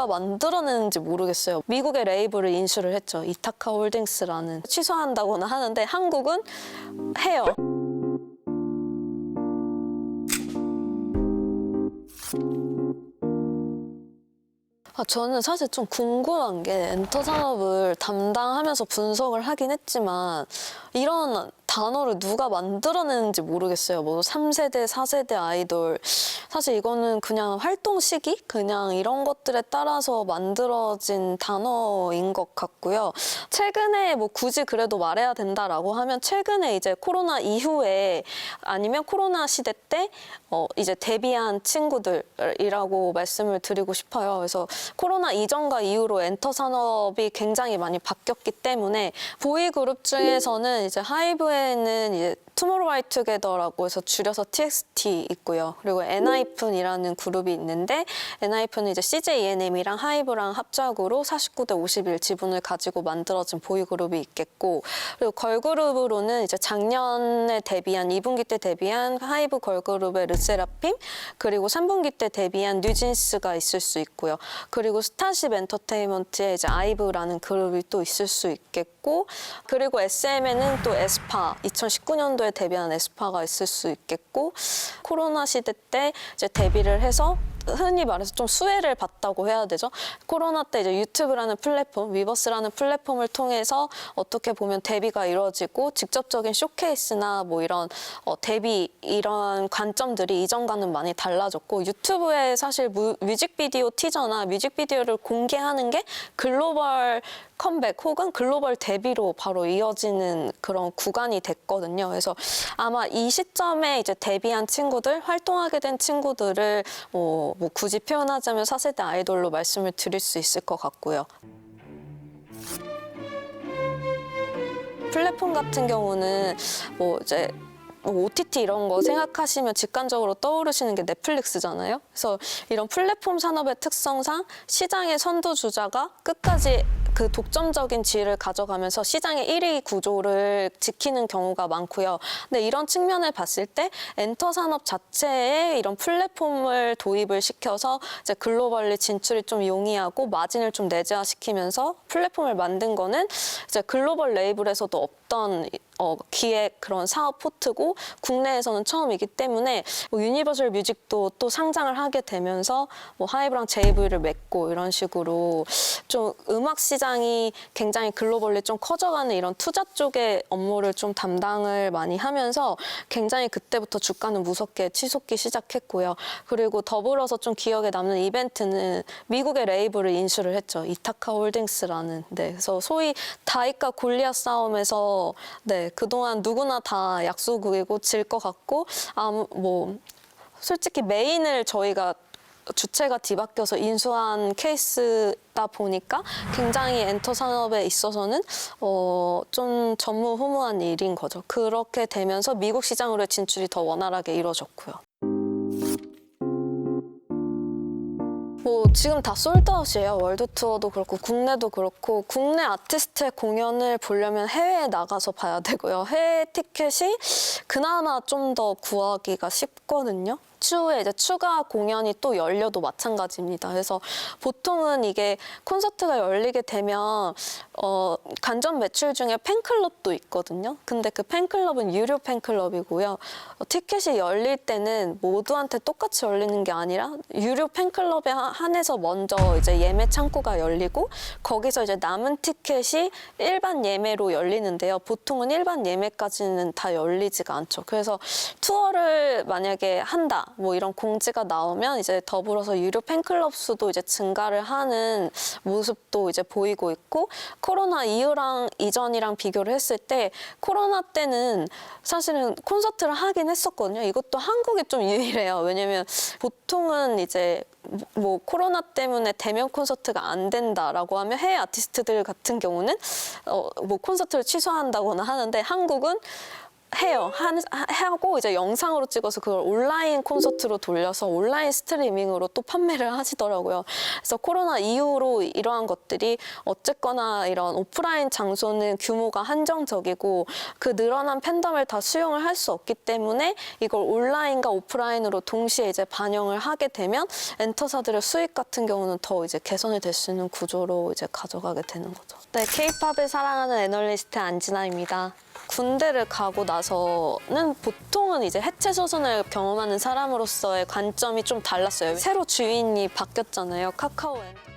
누가 만들어내는지 모르겠어요. 미국의 레이블을 인수를 했죠. 이타카 홀딩스라는. 취소한다고는 하는데 한국은 해요. 저는 사실 좀 궁금한 게 엔터 산업을 담당하면서 분석을 하긴 했지만 이런 단어를 누가 만들어내는지 모르겠어요. 뭐 3세대, 4세대 아이돌. 사실 이거는 그냥 활동 시기? 그냥 이런 것들에 따라서 만들어진 단어인 것 같고요. 최근에 뭐 굳이 그래도 말해야 된다라고 하면 최근에 이제 코로나 이후에 아니면 코로나 시대 때 이제 데뷔한 친구들이라고 말씀을 드리고 싶어요. 그래서 코로나 이전과 이후로 엔터 산업이 굉장히 많이 바뀌었기 때문에 보이그룹 중에서는 이제 하이브에는 이제 투모로우바이투게더라고 해서 줄여서 TXT 있고요. 그리고 엔하이픈이라는 그룹이 있는데 엔하이픈은 이제 CJENM이랑 하이브랑 합작으로 49대 51 지분을 가지고 만들어진 보이그룹이 있겠고 그리고 걸그룹으로는 이제 작년에 데뷔한 2분기 때 데뷔한 하이브 걸그룹의 르세라핌 그리고 3분기 때 데뷔한 뉴진스가 있을 수 있고요. 그리고 스타쉽 엔터테인먼트의 이제 아이브라는 그룹이 또 있을 수 있겠고 그리고 SM에는 또 에스파 2019년도에 데뷔한 에스파가 있을 수 있겠고 코로나 시대 때 이제 데뷔를 해서 흔히 말해서 좀 수혜를 봤다고 해야 되죠. 코로나 때 이제 유튜브라는 플랫폼, 위버스라는 플랫폼을 통해서 어떻게 보면 데뷔가 이루어지고 직접적인 쇼케이스나 뭐 이런 데뷔 이런 관점들이 이전과는 많이 달라졌고 유튜브에 사실 뮤직비디오 티저나 뮤직비디오를 공개하는 게 글로벌 컴백 혹은 글로벌 데뷔로 바로 이어지는 그런 구간이 됐거든요. 그래서 아마 이 시점에 이제 데뷔한 친구들, 활동하게 된 친구들을 뭐 굳이 표현하자면 4세대 아이돌로 말씀을 드릴 수 있을 것 같고요. 플랫폼 같은 경우는 뭐 이제 OTT 이런 거 생각하시면 직관적으로 떠오르시는 게 넷플릭스잖아요. 그래서 이런 플랫폼 산업의 특성상 시장의 선두주자가 끝까지 그 독점적인 지위를 가져가면서 시장의 1위 구조를 지키는 경우가 많고요. 근데 이런 측면을 봤을 때 엔터 산업 자체에 이런 플랫폼을 도입을 시켜서 이제 글로벌리 진출이 좀 용이하고 마진을 좀 내재화시키면서 플랫폼을 만든 거는 이제 글로벌 레이블에서도 없던 기획 그런 사업 포트고 국내에서는 처음이기 때문에 뭐 유니버설 뮤직도 또 상장을 하게 되면서 뭐 하이브랑 JV를 맺고 이런 식으로 좀 음악 시장이 굉장히 글로벌리 좀 커져가는 이런 투자 쪽의 업무를 좀 담당을 많이 하면서 굉장히 그때부터 주가는 무섭게 치솟기 시작했고요. 그리고 더불어서 좀 기억에 남는 이벤트는 미국의 레이블을 인수를 했죠. 이타카 홀딩스라는. 네, 그래서 소위 다윗과 골리앗 싸움에서 네, 그동안 누구나 다 약소국이고 질 것 같고 뭐 솔직히 메인을 저희가 주체가 뒤바뀌어서 인수한 케이스다 보니까 굉장히 엔터 산업에 있어서는 좀 전무후무한 일인 거죠. 그렇게 되면서 미국 시장으로의 진출이 더 원활하게 이루어졌고요. 뭐 지금 다 솔드아웃이에요. 월드 투어도 그렇고 국내도 그렇고 국내 아티스트의 공연을 보려면 해외에 나가서 봐야 되고요. 해외 티켓이 그나마 좀 더 구하기가 쉽거든요. 추후에 이제 추가 공연이 또 열려도 마찬가지입니다. 그래서 보통은 이게 콘서트가 열리게 되면 간접 매출 중에 팬클럽도 있거든요. 근데 그 팬클럽은 유료 팬클럽이고요. 티켓이 열릴 때는 모두한테 똑같이 열리는 게 아니라 유료 팬클럽에 한해서 먼저 이제 예매 창구가 열리고 거기서 이제 남은 티켓이 일반 예매로 열리는데요. 보통은 일반 예매까지는 다 열리지가 않죠. 그래서 투어를 만약에 한다. 뭐 이런 공지가 나오면 이제 더불어서 유료 팬클럽 수도 이제 증가를 하는 모습도 이제 보이고 있고 코로나 이후랑 이전이랑 비교를 했을 때 코로나 때는 사실은 콘서트를 하긴 했었거든요. 이것도 한국이 좀 유일해요. 왜냐면 보통은 이제 뭐 코로나 때문에 대면 콘서트가 안 된다라고 하면 해외 아티스트들 같은 경우는 뭐 콘서트를 취소한다거나 하는데 한국은 해요. 하고 이제 영상으로 찍어서 그걸 온라인 콘서트로 돌려서 온라인 스트리밍으로 또 판매를 하시더라고요. 그래서 코로나 이후로 이러한 것들이 어쨌거나 이런 오프라인 장소는 규모가 한정적이고 그 늘어난 팬덤을 다 수용을 할 수 없기 때문에 이걸 온라인과 오프라인으로 동시에 이제 반영을 하게 되면 엔터사들의 수익 같은 경우는 더 이제 개선이 될 수 있는 구조로 이제 가져가게 되는 거죠. 네, K-팝을 사랑하는 애널리스트 안진아입니다. 군대를 가고 나서는 보통은 이제 해체 소송을 경험하는 사람으로서의 관점이 좀 달랐어요. 새로 주인이 바뀌었잖아요. 카카오 엔터.